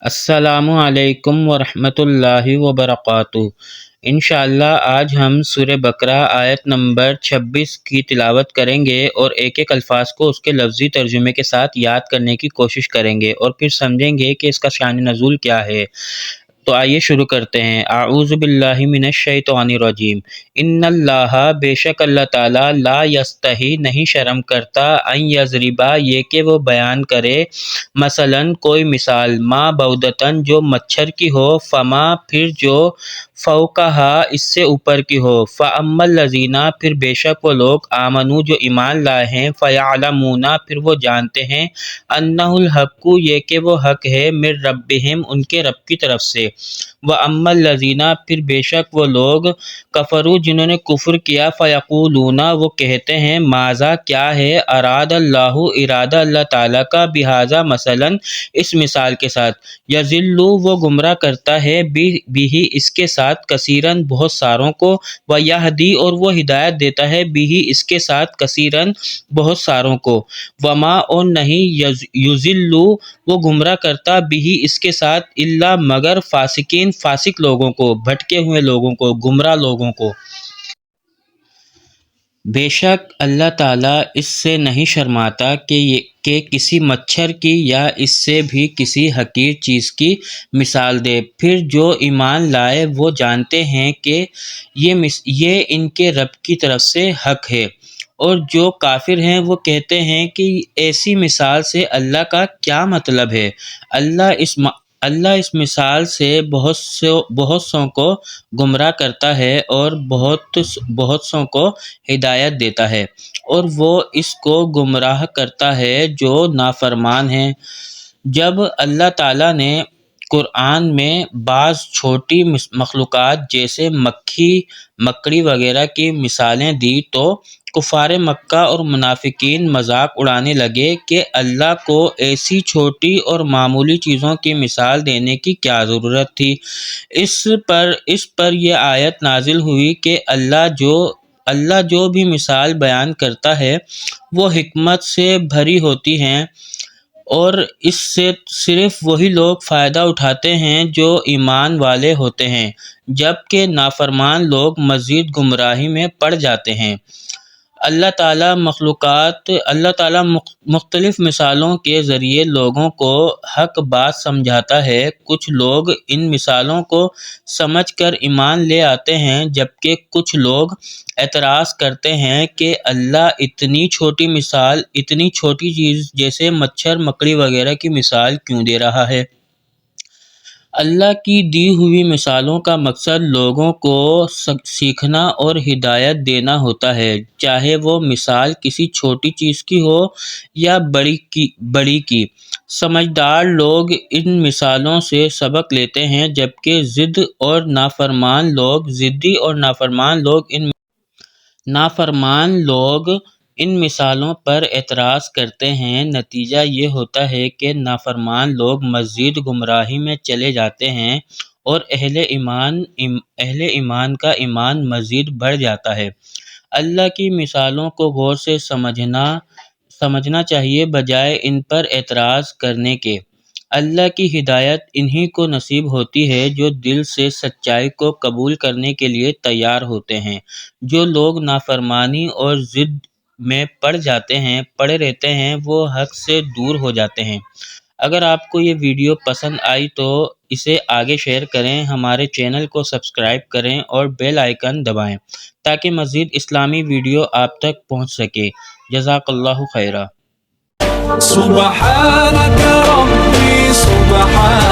السلام علیکم ورحمۃ اللہ وبرکاتہ۔ انشاءاللہ آج ہم سورہ بقرہ آیت نمبر 26 کی تلاوت کریں گے اور ایک ایک الفاظ کو اس کے لفظی ترجمے کے ساتھ یاد کرنے کی کوشش کریں گے اور پھر سمجھیں گے کہ اس کا شان نزول کیا ہے۔ تو آئیے شروع کرتے ہیں۔ اعوذ باللہ من الشیطان الرجیم۔ ان اللہ، بے شک اللہ تعالیٰ، لا یستحی، نہیں شرم کرتا، ان یضربا، یہ کہ وہ بیان کرے، مثلاً کوئی مثال، ما بعودتاً، جو مچھر کی ہو، فما، پھر جو، فوقہا، اس سے اوپر کی ہو، فاما الذین، پھر بے شک وہ لوگ، آمنو، جو ایمان لائے ہیں، فیعلمون، پھر وہ جانتے ہیں، انہ الحق، یہ کہ وہ حق ہے، من ربہم، ان کے رب کی طرف سے، واما الذین، پھر بے شک وہ لوگ، کفروا، جنہوں نے کفر کیا، فیقولون، وہ کہتے ہیں، ماذا، کیا ہے، اراد اللہ، ارادہ اللہ تعالیٰ کا، بہذا، مثلاً، اس مثال کے ساتھ، یضل، وہ گمراہ کرتا ہے، بھی اس کے ساتھ، کثیراً، بہت ساروں کو، ویہدی، اور وہ ہدایت دیتا ہے، بھی اس کے ساتھ، کثیراً، بہت ساروں کو، وما، اور نہیں، یضل، وہ گمراہ کرتا، بھی اس کے ساتھ، الا، مگر، فاسقین، فاسق لوگوں کو، بھٹکے ہوئے لوگوں کو، گمراہ لوگوں کو۔ بے شک اللہ تعالیٰ اس سے نہیں شرماتا کہ کسی مچھر کی یا اس سے بھی کسی حقیر چیز کی مثال دے، پھر جو ایمان لائے وہ جانتے ہیں کہ یہ ان کے رب کی طرف سے حق ہے، اور جو کافر ہیں وہ کہتے ہیں کہ ایسی مثال سے اللہ کا کیا مطلب ہے۔ اللہ اس مثال سے بہت سوں کو گمراہ کرتا ہے اور بہت سوں کو ہدایت دیتا ہے، اور وہ اس کو گمراہ کرتا ہے جو نافرمان ہیں۔ جب اللہ تعالیٰ نے قرآن میں بعض چھوٹی مخلوقات جیسے مکھی، مکڑی وغیرہ کی مثالیں دی تو کفار مکہ اور منافقین مذاق اڑانے لگے کہ اللہ کو ایسی چھوٹی اور معمولی چیزوں کی مثال دینے کی کیا ضرورت تھی۔ اس پر یہ آیت نازل ہوئی کہ اللہ جو بھی مثال بیان کرتا ہے وہ حکمت سے بھری ہوتی ہیں، اور اس سے صرف وہی لوگ فائدہ اٹھاتے ہیں جو ایمان والے ہوتے ہیں، جبکہ نافرمان لوگ مزید گمراہی میں پڑ جاتے ہیں۔ اللہ تعالیٰ مختلف مثالوں کے ذریعے لوگوں کو حق بات سمجھاتا ہے۔ کچھ لوگ ان مثالوں کو سمجھ کر ایمان لے آتے ہیں، جبکہ کچھ لوگ اعتراض کرتے ہیں کہ اللہ اتنی چھوٹی چیز جیسے مچھر، مکڑی وغیرہ کی مثال کیوں دے رہا ہے۔ اللہ کی دی ہوئی مثالوں کا مقصد لوگوں کو سیکھنا اور ہدایت دینا ہوتا ہے، چاہے وہ مثال کسی چھوٹی چیز کی ہو یا بڑی کی۔ سمجھدار لوگ ان مثالوں سے سبق لیتے ہیں، جبکہ ضدی اور نافرمان لوگ ان مثالوں پر اعتراض کرتے ہیں۔ نتیجہ یہ ہوتا ہے کہ نافرمان لوگ مزید گمراہی میں چلے جاتے ہیں اور اہل ایمان کا ایمان مزید بڑھ جاتا ہے۔ اللہ کی مثالوں کو غور سے سمجھنا چاہیے، بجائے ان پر اعتراض کرنے کے۔ اللہ کی ہدایت انہی کو نصیب ہوتی ہے جو دل سے سچائی کو قبول کرنے کے لیے تیار ہوتے ہیں۔ جو لوگ نافرمانی اور ضد میں پڑے رہتے ہیں وہ حق سے دور ہو جاتے ہیں۔ اگر آپ کو یہ ویڈیو پسند آئی تو اسے آگے شیئر کریں، ہمارے چینل کو سبسکرائب کریں اور بیل آئیکن دبائیں تاکہ مزید اسلامی ویڈیو آپ تک پہنچ سکے۔ جزاک اللہ خیرا۔ سبحانك ربي سبحان